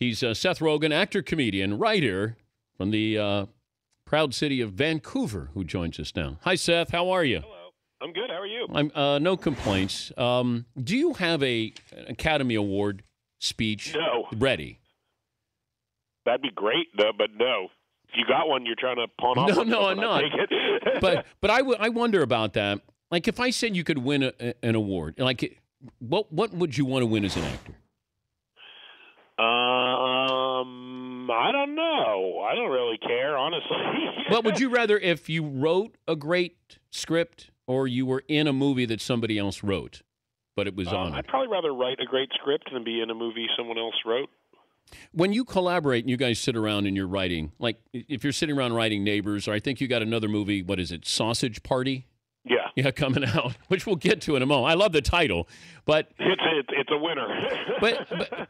He's Seth Rogen, actor, comedian, writer from the proud city of Vancouver, who joins us now. Hi, Seth. How are you? Hello. I'm good. How are you? I'm no complaints. Do you have an Academy Award speech ready? That'd be great, but no. If you got one, you're trying to pawn off. No, I'm not. Take it. but I wonder about that. Like, if I said you could win an award, like, what would you want to win as an actor? I don't know. I don't really care, honestly. But would you rather if you wrote a great script or you were in a movie that somebody else wrote, but it was on it? I'd probably rather write a great script than be in a movie someone else wrote. When you collaborate and you guys sit around and you're writing, like if you're sitting around writing Neighbors, or I think you got another movie, what is it, Sausage Party? Yeah, coming out, which we'll get to in a moment. I love the title, but it's a winner.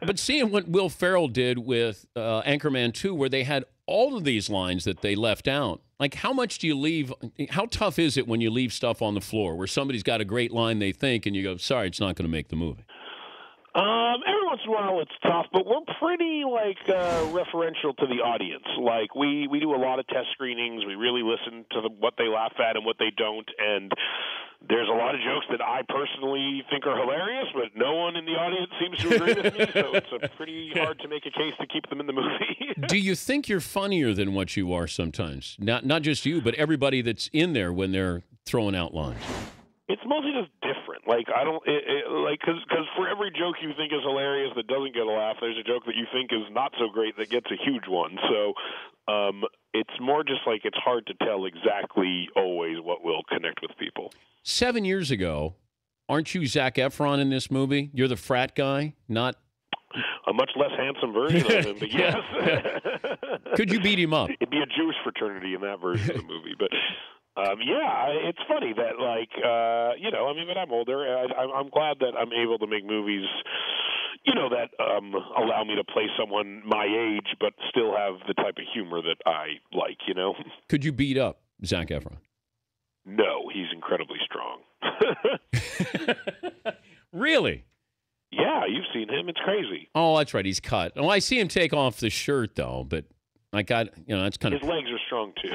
but seeing what Will Ferrell did with Anchorman 2, where they had all of these lines that they left out, like how much do you leave? How tough is it when you leave stuff on the floor where somebody's got a great line they think, and you go, sorry, it's not going to make the movie? Every once in a while it's tough, but we're pretty referential to the audience. Like we do a lot of test screenings. We really listen to what they laugh at and what they don't. And there's a lot of jokes that I personally think are hilarious, but no one in the audience seems to agree with me. So it's pretty hard to make a case to keep them in the movie. Do you think you're funnier than what you are sometimes? Not just you, but everybody that's in there when they're throwing out lines. It's mostly just different. Like I don't because for every joke you think is hilarious that doesn't get a laugh, there's a joke that you think is not so great that gets a huge one. So it's more just like it's hard to tell exactly always what will connect with people. 7 years ago, aren't you Zac Efron in this movie? You're the frat guy, not a much less handsome version of him. But yes, could you beat him up? It'd be a Jewish fraternity in that version of the movie, but. It's funny that, but I'm older. I'm glad that I'm able to make movies, that allow me to play someone my age, but still have the type of humor that I like, Could you beat up Zac Efron? No, he's incredibly strong. Really? Yeah, you've seen him. It's crazy. Oh, that's right. He's cut. Oh, I see him take off the shirt, though, but that's kind of... His legs are strong, too.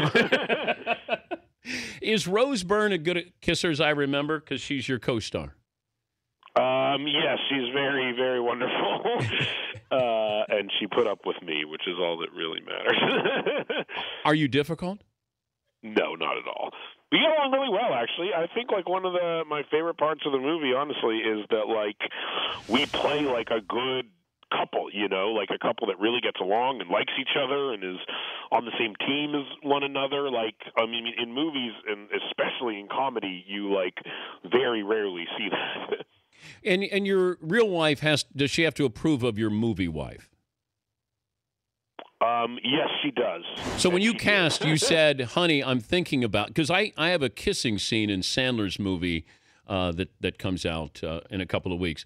Is Rose Byrne a good kisser, as I remember, because she's your co-star? Yes, she's very, very wonderful. And she put up with me, which is all that really matters. Are you difficult? No, not at all. We get along really well, actually. I think one of my favorite parts of the movie, honestly, is that we play like a good couple, like a couple that really gets along and likes each other and is on the same team as one another. In movies and especially in comedy, you very rarely see that. And your real wife does she have to approve of your movie wife? Yes, she does. So when you cast, you said, honey, I'm thinking about, because I have a kissing scene in Sandler's movie that comes out in a couple of weeks.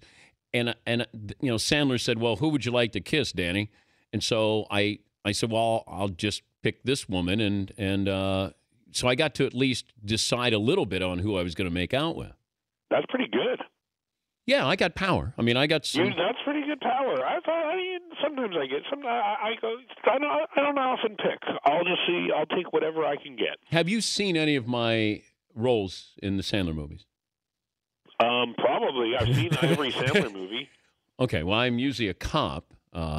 And Sandler said, well, who would you like to kiss, Danny? And so I said, well, I'll just pick this woman. And so I got to at least decide a little bit on who I was going to make out with. That's pretty good. Yeah, I got power. I mean, I got some... That's pretty good power. Sometimes I get... I don't often pick. I'll just see... I'll take whatever I can get. Have you seen any of my roles in the Sandler movies? Probably. I've seen every Sandler movie. Okay, well, I'm usually a cop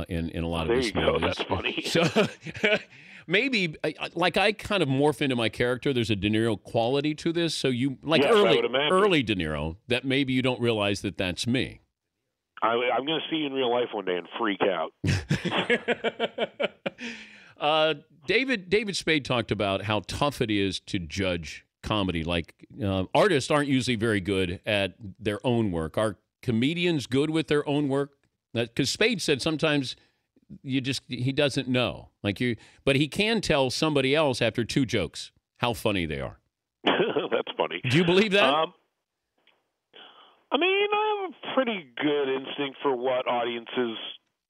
in a lot of these movies. That's funny. So maybe, I kind of morph into my character. There's a De Niro quality to this. So you, early De Niro, that maybe you don't realize that that's me. I'm going to see you in real life one day and freak out. David Spade talked about how tough it is to judge comedy. Artists aren't usually very good at their own work. Are comedians good with their own work? Because Spade said sometimes he doesn't know. But he can tell somebody else after two jokes how funny they are. That's funny. Do you believe that? I have a pretty good instinct for what audiences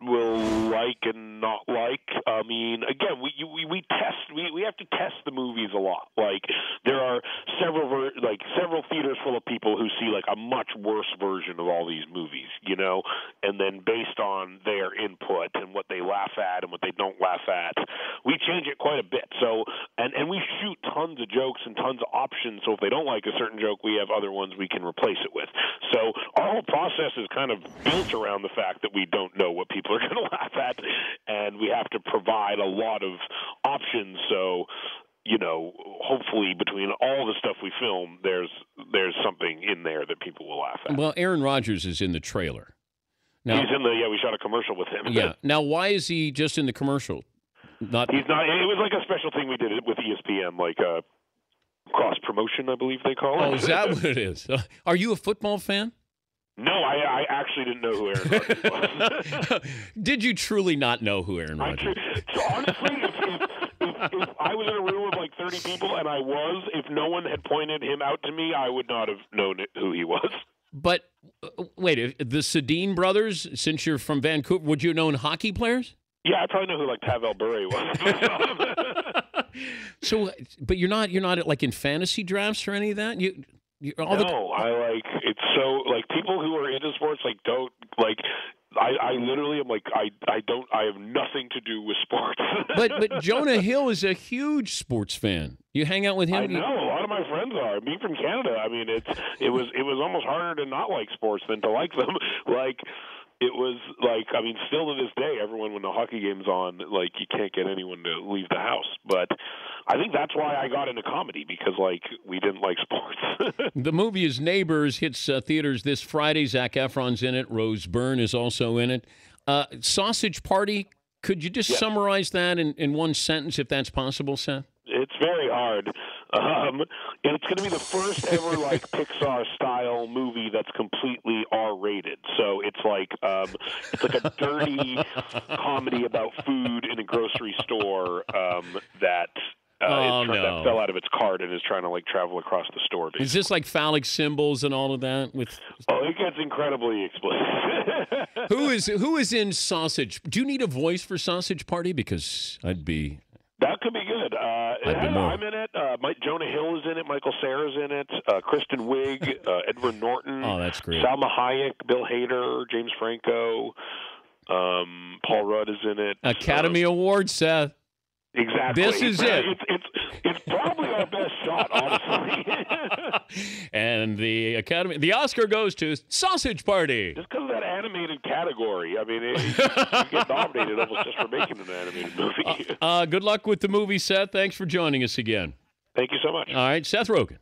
will like and not like. I mean, again, we have to test the movies a lot. Like there are several theaters full of people who see like a much worse version of all these movies, you know, and then based on their input and what they laugh at and what they don't laugh at, we change it quite a bit. So and we shoot tons of jokes and tons of options. So if they don't like a certain joke, we have other ones we can replace it with. So our whole process is kind of built around the fact that we don't know what people are going to laugh at, and we have to provide a lot of options. So, you know, hopefully between all the stuff we film, there's something in there that people will laugh at. Well, Aaron Rodgers is in the trailer. Now, he's in we shot a commercial with him. Yeah. Now, why is he just in the commercial? He's not. It was like a special thing we did with ESPN, like cross promotion, I believe they call it. Oh, is that what it is? Are you a football fan? No, I actually didn't know who Aaron Rodgers was. Did you truly not know who Aaron Rodgers was? So honestly, if I was in a room of like 30 people and if no one had pointed him out to me, I would not have known who he was. But wait, the Sedin brothers, since you're from Vancouver, would you have known hockey players? Yeah, I probably know who like Pavel Bure was. So, but you're not like in fantasy drafts or any of that. I like it's so like people who are into sports like don't like. I literally am like I have nothing to do with sports. but Jonah Hill is a huge sports fan. You hang out with him. I know a lot of my friends are. Me from Canada. I mean, it was almost harder to not like sports than to like them. Like. It was like, I mean, still to this day, everyone, when the hockey game's on, like, you can't get anyone to leave the house. But I think that's why I got into comedy, because, like, we didn't like sports. The movie is Neighbors, hits theaters this Friday. Zac Efron's in it. Rose Byrne is also in it. Sausage Party, could you just summarize that in one sentence, if that's possible, Seth? It's very hard. It's going to be the first ever like Pixar-style movie that's completely R-rated. So it's like a dirty comedy about food in a grocery store that fell out of its cart and is trying to like travel across the store. Basically. Is this like phallic symbols and all of that? It gets incredibly explicit. Who is in Sausage? Do you need a voice for Sausage Party? Because I'd be. That could be good. I'm in it. Jonah Hill is in it. Michael Cera's in it. Kristen Wiig, Edward Norton. Oh, that's great. Salma Hayek, Bill Hader, James Franco, Paul Rudd is in it. Academy Award, Seth. Exactly. This is it. It's probably our best shot, honestly. And the Oscar goes to Sausage Party. Just because of that animated category. I mean, you get nominated almost just for making an animated movie. Good luck with the movie, Seth. Thanks for joining us again. Thank you so much. All right, Seth Rogen.